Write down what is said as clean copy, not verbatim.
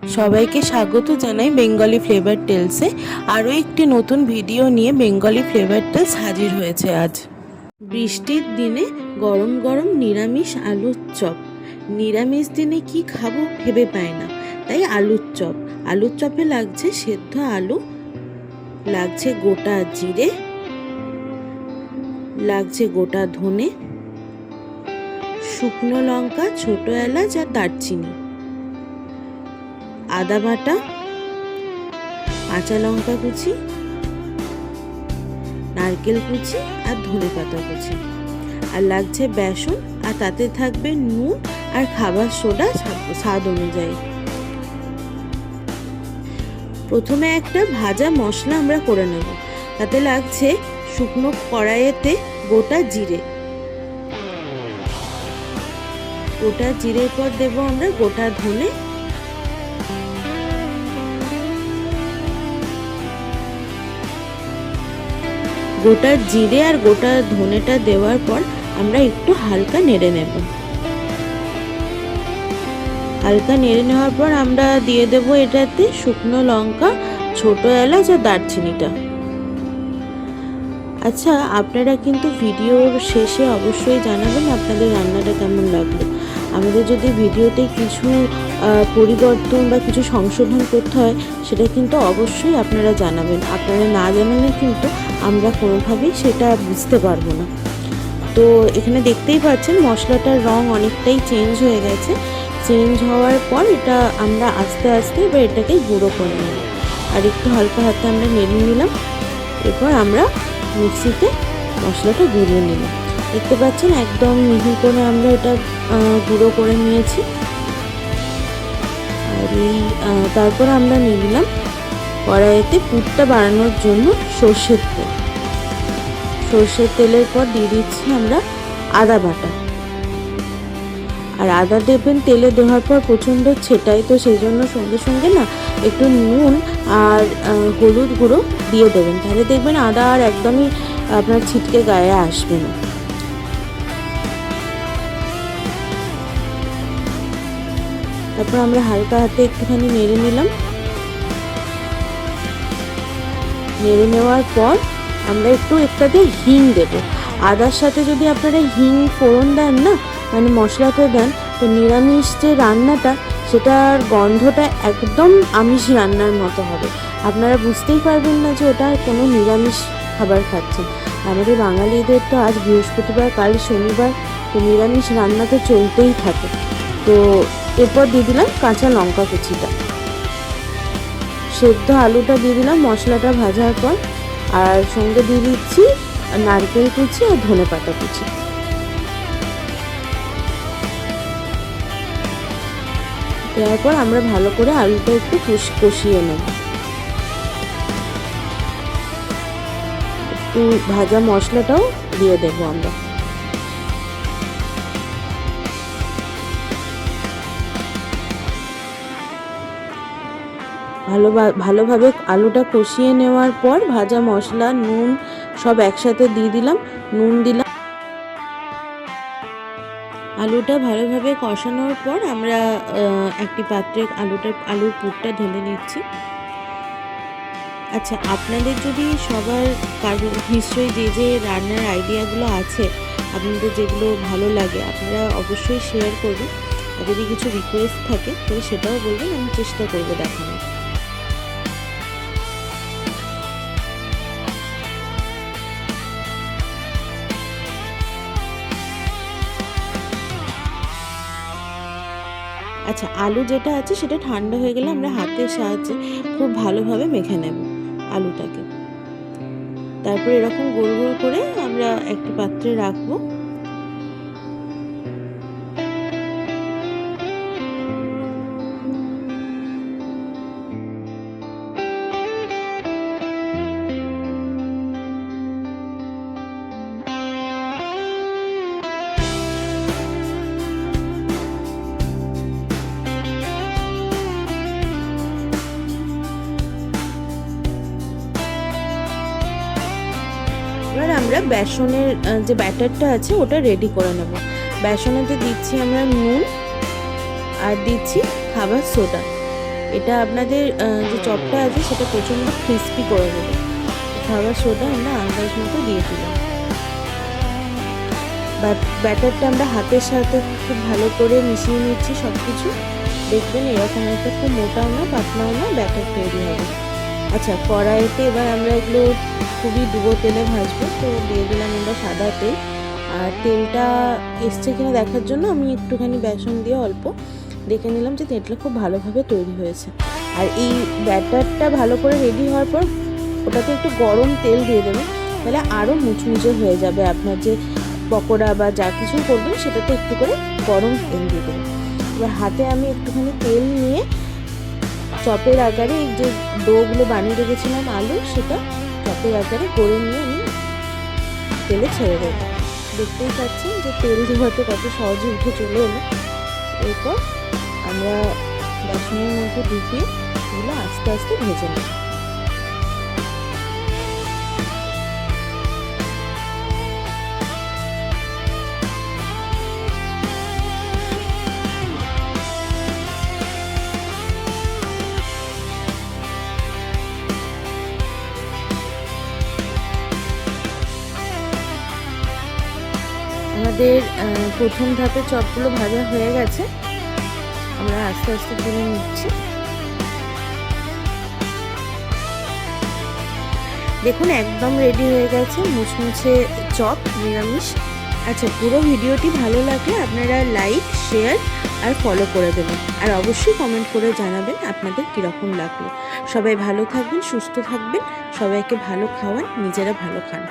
সবাইকে স্বাগত জানাই বেঙ্গলি ফ্লেভার টেলসে। আরও একটি নতুন ভিডিও নিয়ে বেঙ্গলি ফ্লেভার টেলস হাজির হয়েছে আজ। বৃষ্টির দিনে গরম গরম নিরামিষ আলুর চপ। নিরামিষ দিনে কি খাবো ভেবে পায় না, তাই আলুর চপ। আলুর চপে লাগছে সেদ্ধ আলু, লাগছে গোটা জিরে, লাগছে গোটা ধনে, শুকনো লঙ্কা, ছোট এলাচ আর দারচিনি, আদা বাটা, কাঁচা লঙ্কা কুচি, নারকেল কুচি আর ধনেপাতা কুচি, আর লাগছে বেসন, আর তাতে থাকবে নুন আর খাবার সোডা স্বাদ অনুযায়ী। প্রথমে একটা ভাজা মশলা আমরা করে নেব। তাতে লাগছে শুকনো কড়াইয়েতে গোটা জিরে, গোটা জিরের পর দেব আমরা গোটা ধনে, গোটা জিরে আর গোটা ধনেটা দেওয়ার পর আমরা একটু হালকা নেড়ে নেব। হালকা নেড়ে নেওয়ার পর আমরা দিয়ে দেব এটাতে শুকনো লঙ্কা, ছোট এলাচ আর দারচিনিটা। আচ্ছা, আপনারা কিন্তু ভিডিওর শেষে অবশ্যই জানাবেন আপনাদের রান্নাটা কেমন লাগলো। আমাদের যদি ভিডিওতে কিছু পরিবর্তন বা কিছু সংশোধন করতে হয়, সেটা কিন্তু অবশ্যই আপনারা জানাবেন। আপনারা না জানালে কিন্তু আমরা কোনোভাবেই সেটা বুঝতে পারবো না। তো এখানে দেখতেই পাচ্ছেন মশলাটার রং অনেকটাই চেঞ্জ হয়ে গেছে। চেঞ্জ হওয়ার পর এটা আমরা আস্তে আস্তে এবার এটাকে গুঁড়ো করে নেব। আর একটু হালকা হাতে আমরা নেড়ে নিলাম। এরপর আমরা মিক্সিতে মশলাটা গুঁড়িয়ে নিলাম। দেখতে পাচ্ছেন একদম মিহি করে আমরা এটা গুঁড়ো করে নিয়েছি। আর তারপর আমরা নিয়ে নিলাম কড়াইতে পুরটা বাড়ানোর জন্য সর্ষের তেল। সর্ষের তেলের পর দিয়ে দিচ্ছি আমরা আদা বাটা। আর আদা দেবেন তেলে দেওয়ার পর প্রচণ্ড ছেটাই, তো সেই জন্য সঙ্গে সঙ্গে না একটু নুন আর হলুদ গুঁড়ো দিয়ে দেবেন, তাহলে দেখবেন আদা আর একদমই আপনার ছিটকে গায়ে আসবে না। তারপর আমরা হালকা হাতে একটুখানি নেড়ে নিলাম। নেড়ে নেওয়ার পর আমরা একটু একটাতে হিং দেবো। আদার সাথে যদি আপনারা হিং ফোড়ন দেন না, মানে মশলাতে দেন, তো নিরামিষ যে রান্নাটা সেটার গন্ধটা একদম আমিষ রান্নার মতো হবে। আপনারা বুঝতেই পারবেন না যে ওটা কোনো নিরামিষ খাবার খাচ্ছেন। আমাদের বাঙালিদের তো আজ বৃহস্পতিবার, কাল শনিবার, তো নিরামিষ রান্না তো চলতেই থাকে। তো এরপর দিয়ে দিলাম কাঁচা লঙ্কা কুচিটা, সেদ্ধ আলুটা দিয়ে দিলাম মশলাটা ভাজার পর, আর সঙ্গে দিয়ে দিচ্ছি নারকেল কুচি আর ধনেপাতা কুচি। দেওয়ার পর আমরা ভালো করে আলুটা একটু কষিয়ে নেব। একটু ভাজা মশলাটাও দিয়ে দেবো আমরা। ভালোভাবে আলুটা কষিয়ে নেওয়ার পর ভাজা মশলা, নুন সব একসাথে দিয়ে দিলাম। নুন দিলাম। আলুটা ভালোভাবে কষানোর পর আমরা একটি পাত্রে আলুর পুরটা ঢেলে নিচ্ছি। আচ্ছা, আপনাদের যদি সবার নিশ্চয়ই যে রান্নার আইডিয়াগুলো আছে, আপনাদের যেগুলো ভালো লাগে আপনারা অবশ্যই শেয়ার করবেন। আর যদি কিছু রিকোয়েস্ট থাকে তাহলে সেটাও বলবেন, আমি চেষ্টা করবো দেখানোর। আচ্ছা, আলু যেটা আছে সেটা ঠান্ডা হয়ে গেলে আমরা হাতের সাহায্যে খুব ভালোভাবে মেখে নেব আলুটাকে। তারপর এরকম গোল গোল করে আমরা একটি পাত্রে রাখবো। এবার আমরা বেসনের যে ব্যাটারটা আছে ওটা রেডি করে নেব। বেসনেতে দিচ্ছি আমরা নুন আর দিচ্ছি খাবার সোডা। এটা আপনাদের যে চপটা আছে সেটা প্রচণ্ড ক্রিস্পি করে দেবে। খাবার সোডা আমরা আন্দাজ মতো দিয়ে দিলাম। ব্যাটারটা আমরা হাতের সাথে খুব ভালো করে মিশিয়ে নিচ্ছি সব কিছু। দেখবেন এরকম একটা খুব মোটাও না পাতলাও না ব্যাটার তৈরি হবে। আচ্ছা, কড়াইতে এবার আমরা এগুলো খুবই ডুবো তেলে ভাজবো। তো দিয়ে দিলাম আমরা সাদা তেল। আর তেলটা এসছে কিনা দেখার জন্য আমি একটুখানি বেসন দিয়ে অল্প দেখে নিলাম যে তেলটা খুব ভালোভাবে তৈরি হয়েছে। আর এই ব্যাটারটা ভালো করে রেডি হওয়ার পর ওটাতে একটু গরম তেল দিয়ে দেবেন, তাহলে আরও মুচমুচে হয়ে যাবে। আপনার যে পকোড়া বা যা কিছু করবেন সেটাতে একটু করে গরম তেল দিয়ে দেবেন। এবার হাতে আমি একটুখানি তেল নিয়ে চপের আকারে এই যে ডোগুলো বানিয়ে রেখেছিলাম আলু, সেটা চপের আকারে করে নিয়ে আমি তেলে ছেড়ে দেবো। দেখতেই পাচ্ছেন যে তেল ধোয়াতে কত সহজে উঠে চলে এলো। এরপর আমরা বেসনের মধ্যে ঢুকিয়ে এগুলো আস্তে আস্তে ভেজে নেব। আমাদের প্রথম ধাপে চপগুলো ভাজা হয়ে গেছে, আমরা আস্তে আস্তে তুলে নিচ্ছি। দেখুন একদম রেডি হয়ে গেছে মুচমুচে চপ নিরামিষ। আচ্ছা, পুরো ভিডিওটি ভালো লাগলে আপনারা লাইক, শেয়ার আর ফলো করে দেবেন। আর অবশ্যই কমেন্ট করে জানাবেন আপনাদের কীরকম লাগলো। সবাই ভালো থাকবেন, সুস্থ থাকবেন, সবাইকে ভালো খাওয়ান, নিজেরা ভালো খান।